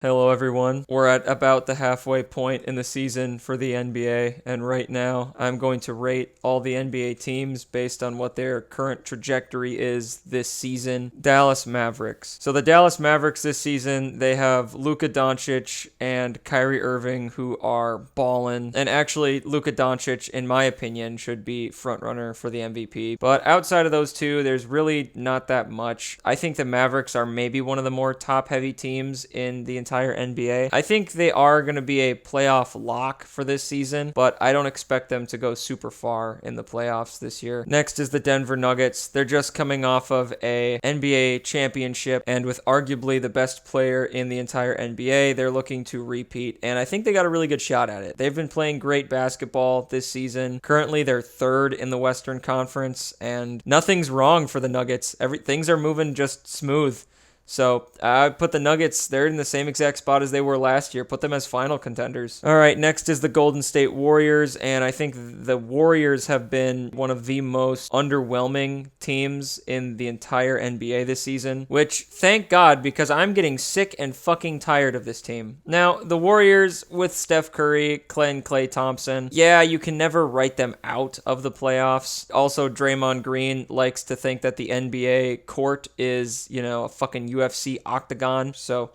Hello, everyone. We're at about the halfway point in the season for the NBA, and right now I'm going to rate all the NBA teams based on what their current trajectory is this season. Dallas Mavericks. So the Dallas Mavericks this season, they have Luka Doncic and Kyrie Irving, who are ballin'. And actually, Luka Doncic, in my opinion, should be frontrunner for the MVP. But outside of those two, there's really not that much. I think the Mavericks are maybe one of the more top-heavy teams in the entire NBA. I think they are going to be a playoff lock for this season, but I don't expect them to go super far in the playoffs this year. Next is the Denver Nuggets. They're just coming off of a NBA championship, and with arguably the best player in the entire NBA, they're looking to repeat, and I think they got a really good shot at it. They've been playing great basketball this season. Currently, they're third in the Western Conference, and nothing's wrong for the Nuggets. Things are moving just smooth. So I put the Nuggets, they're in the same exact spot as they were last year. Put them as final contenders. All right, next is the Golden State Warriors, and I think the Warriors have been one of the most underwhelming teams in the entire NBA this season, which thank God, because I'm getting sick and fucking tired of this team. Now, the Warriors with Steph Curry, Klay Thompson, yeah, you can never write them out of the playoffs. Also, Draymond Green likes to think that the NBA court is, a fucking UFC octagon, so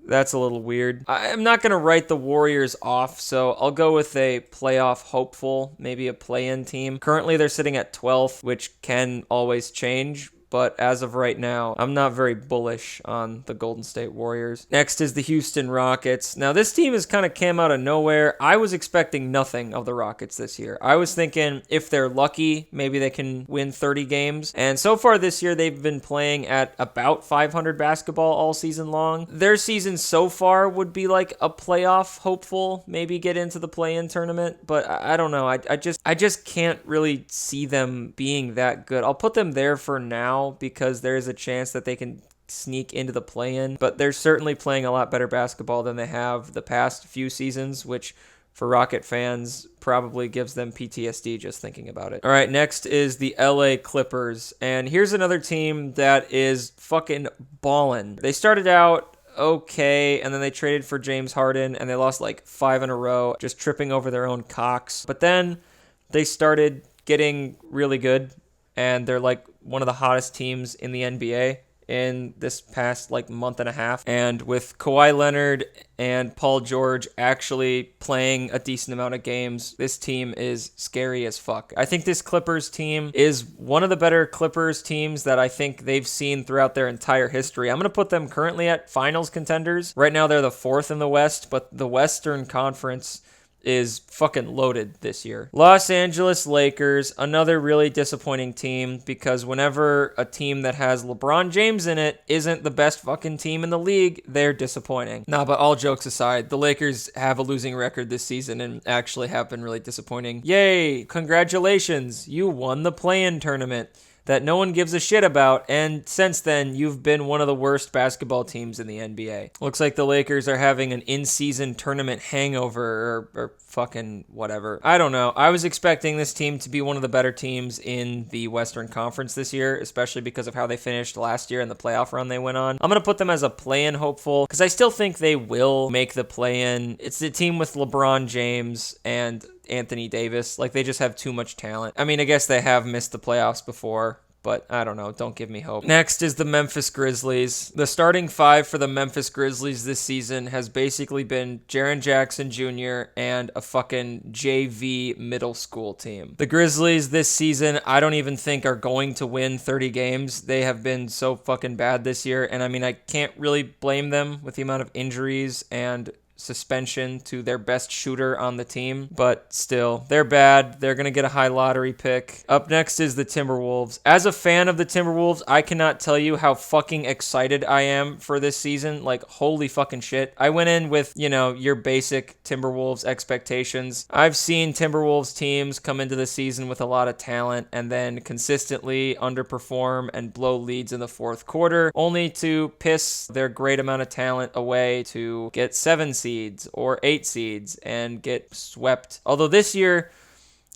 that's a little weird. I'm not going to write the Warriors off, so I'll go with a playoff hopeful, maybe a play-in team. Currently, they're sitting at 12th, which can always change, but as of right now, I'm not very bullish on the Golden State Warriors. Next is the Houston Rockets. Now, this team has kind of came out of nowhere. I was expecting nothing of the Rockets this year. I was thinking if they're lucky, maybe they can win 30 games. And so far this year, they've been playing at about 500 basketball all season long. Their season so far would be like a playoff hopeful, maybe get into the play-in tournament. But I don't know. I just can't really see them being that good. I'll put them there for now, because there is a chance that they can sneak into the play-in, but they're certainly playing a lot better basketball than they have the past few seasons, which for Rocket fans probably gives them PTSD just thinking about it. All right, next is the LA Clippers, and here's another team that is fucking ballin'. They started out okay, and then they traded for James Harden, and they lost like 5 in a row, just tripping over their own cocks. But then they started getting really good, and they're like one of the hottest teams in the NBA in this past like month and a half. And with Kawhi Leonard and Paul George actually playing a decent amount of games, this team is scary as fuck. I think this Clippers team is one of the better Clippers teams that I think they've seen throughout their entire history. I'm going to put them currently at finals contenders. Right now they're the 4th in the West, but the Western Conference is fucking loaded this year. Los Angeles Lakers, another really disappointing team, because whenever a team that has LeBron James in it isn't the best fucking team in the league, they're disappointing. Nah, but all jokes aside, the Lakers have a losing record this season and actually have been really disappointing. Yay, congratulations, you won the play-in tournament that no one gives a shit about, and since then, you've been one of the worst basketball teams in the NBA. Looks like the Lakers are having an in-season tournament hangover, or fucking whatever. I don't know. I was expecting this team to be one of the better teams in the Western Conference this year, especially because of how they finished last year and the playoff run they went on. I'm going to put them as a play-in hopeful, because I still think they will make the play-in. It's the team with LeBron James and Anthony Davis. Like, they just have too much talent. I mean, I guess they have missed the playoffs before, but I don't know. Don't give me hope. Next is the Memphis Grizzlies. The starting 5 for the Memphis Grizzlies this season has basically been Jaren Jackson Jr. and a fucking JV middle school team. The Grizzlies this season, I don't even think are going to win 30 games. They have been so fucking bad this year, and I mean, I can't really blame them with the amount of injuries and suspension to their best shooter on the team, but still, they're bad. They're going to get a high lottery pick. Up next is the Timberwolves. As a fan of the Timberwolves, I cannot tell you how fucking excited I am for this season. Like, holy fucking shit. I went in with, your basic Timberwolves expectations. I've seen Timberwolves teams come into the season with a lot of talent and then consistently underperform and blow leads in the fourth quarter, only to piss their great amount of talent away to get 7 seeds or 8 seeds and get swept. Although this year,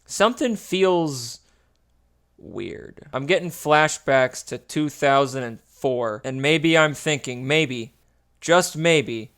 something feels weird. I'm getting flashbacks to 2004, and maybe I'm thinking, just maybe,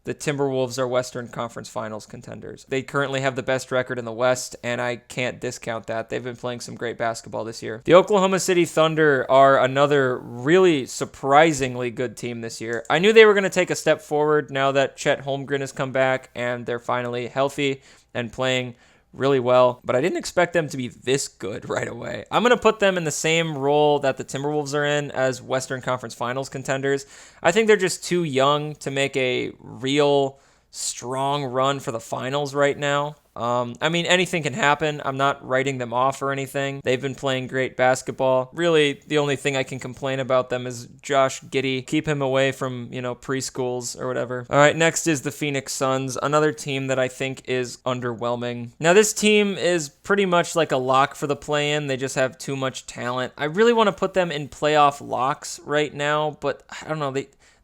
the Timberwolves are Western Conference Finals contenders. They currently have the best record in the West, and I can't discount that. They've been playing some great basketball this year. The Oklahoma City Thunder are another really surprisingly good team this year. I knew they were going to take a step forward now that Chet Holmgren has come back, and they're finally healthy and playing really well, but I didn't expect them to be this good right away. I'm going to put them in the same role that the Timberwolves are in as Western Conference Finals contenders. I think they're just too young to make a real strong run for the finals right now. I mean, anything can happen. I'm not writing them off or anything. They've been playing great basketball. Really, the only thing I can complain about them is Josh Giddey. Keep him away from, preschools or whatever. All right, next is the Phoenix Suns, another team that I think is underwhelming. Now, this team is pretty much like a lock for the play-in. They just have too much talent. I really want to put them in playoff locks right now, but I don't know.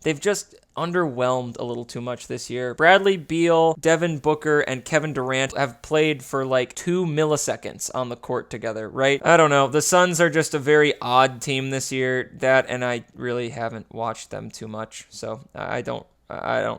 They've just underwhelmed a little too much this year. Bradley Beal, Devin Booker, and Kevin Durant have played for like 2 milliseconds on the court together, right? I don't know. The Suns are just a very odd team this year. And I really haven't watched them too much, so I don't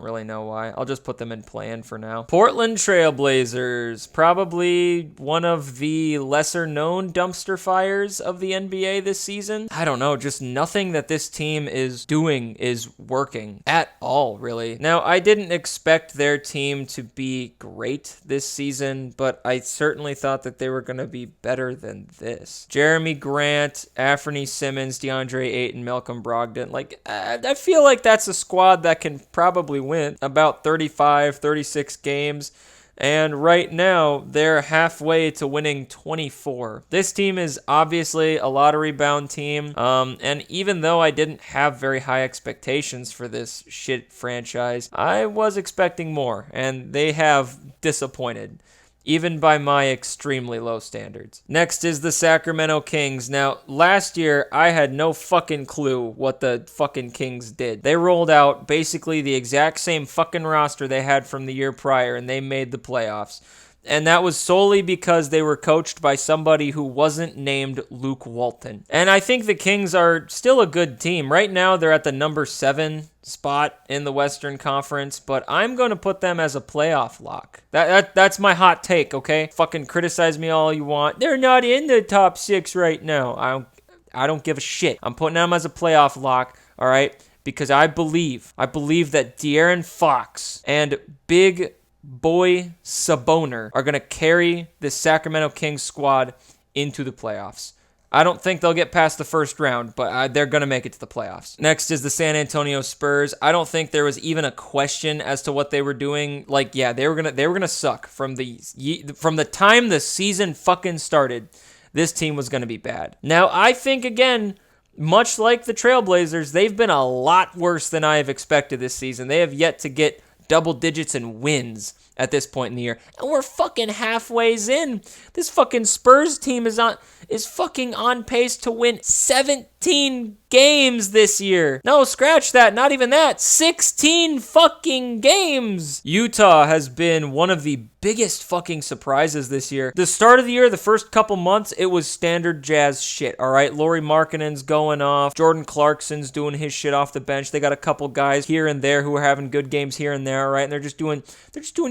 really know why. I'll just put them in play-in for now. Portland Trailblazers, probably one of the lesser-known dumpster fires of the NBA this season. I don't know, just nothing that this team is doing is working at all, really. Now, I didn't expect their team to be great this season, but I certainly thought that they were going to be better than this. Jeremy Grant, Anthony Simmons, DeAndre Ayton, Malcolm Brogdon. I feel like that's a squad that can probably win about 35, 36 games. And right now, they're halfway to winning 24. This team is obviously a lottery-bound team. And even though I didn't have very high expectations for this shit franchise, I was expecting more. And they have disappointed, even by my extremely low standards. Next is the Sacramento Kings. Now, last year, I had no fucking clue what the fucking Kings did. They rolled out basically the exact same fucking roster they had from the year prior, and they made the playoffs. And that was solely because they were coached by somebody who wasn't named Luke Walton. And I think the Kings are still a good team. Right now, they're at the number 7 spot in the Western Conference, but I'm going to put them as a playoff lock. That's my hot take, okay? Fucking criticize me all you want. They're not in the top 6 right now. I don't give a shit. I'm putting them as a playoff lock, all right? Because I believe that De'Aaron Fox and Big Boy Sabonis are going to carry this Sacramento Kings squad into the playoffs. I don't think they'll get past the first round, but they're going to make it to the playoffs. Next is the San Antonio Spurs. I don't think there was even a question as to what they were doing. They were going to suck from the time the season fucking started. This team was going to be bad. Now, I think again, much like the Trailblazers, they've been a lot worse than I have expected this season. They have yet to get double digits in wins at this point in the year. And we're fucking halfways in. This fucking Spurs team is fucking on pace to win 17 games this year. No, scratch that. Not even that. 16 fucking games. Utah has been one of the biggest fucking surprises this year. The start of the year, the first couple months, it was standard Jazz shit, all right? Lauri Markkanen's going off. Jordan Clarkson's doing his shit off the bench. They got a couple guys here and there who are having good games here and there, all right? And they're just doing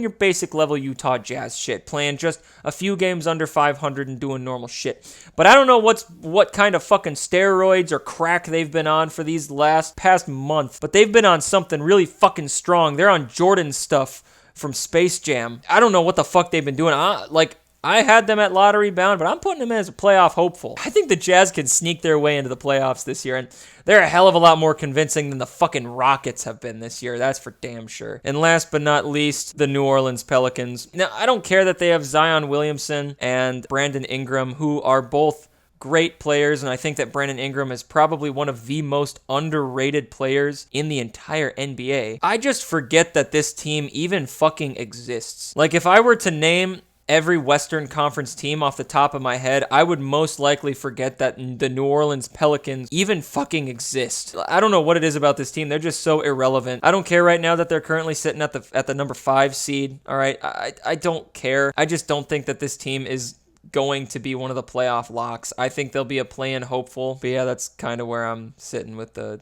your basic level Utah Jazz shit, playing just a few games under 500 and doing normal shit. But I don't know what kind of fucking steroids or crack they've been on for these past month, but they've been on something really fucking strong. They're on Jordan stuff from Space Jam. I don't know what the fuck they've been doing. I had them at lottery bound, but I'm putting them as a playoff hopeful. I think the Jazz can sneak their way into the playoffs this year, and they're a hell of a lot more convincing than the fucking Rockets have been this year. That's for damn sure. And last but not least, the New Orleans Pelicans. Now, I don't care that they have Zion Williamson and Brandon Ingram, who are both great players, and I think that Brandon Ingram is probably one of the most underrated players in the entire NBA. I just forget that this team even fucking exists. If I were to name every Western Conference team off the top of my head, I would most likely forget that the New Orleans Pelicans even fucking exist. I don't know what it is about this team. They're just so irrelevant. I don't care right now that they're currently sitting at the number 5 seed. All right, I don't care. I just don't think that this team is going to be one of the playoff locks. I think they'll be a play-in hopeful. But yeah, that's kind of where I'm sitting with the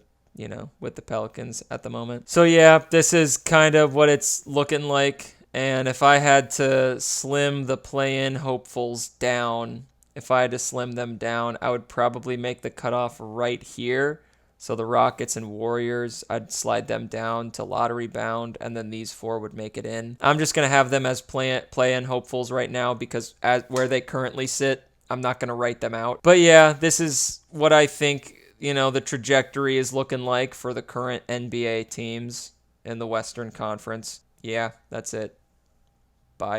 with the Pelicans at the moment. So yeah, this is kind of what it's looking like. And if I had to slim the play-in hopefuls down, I would probably make the cutoff right here. So the Rockets and Warriors, I'd slide them down to lottery bound, and then these four would make it in. I'm just going to have them as play-in hopefuls right now because where they currently sit, I'm not going to write them out. But yeah, this is what I think, the trajectory is looking like for the current NBA teams in the Western Conference. Yeah, that's it.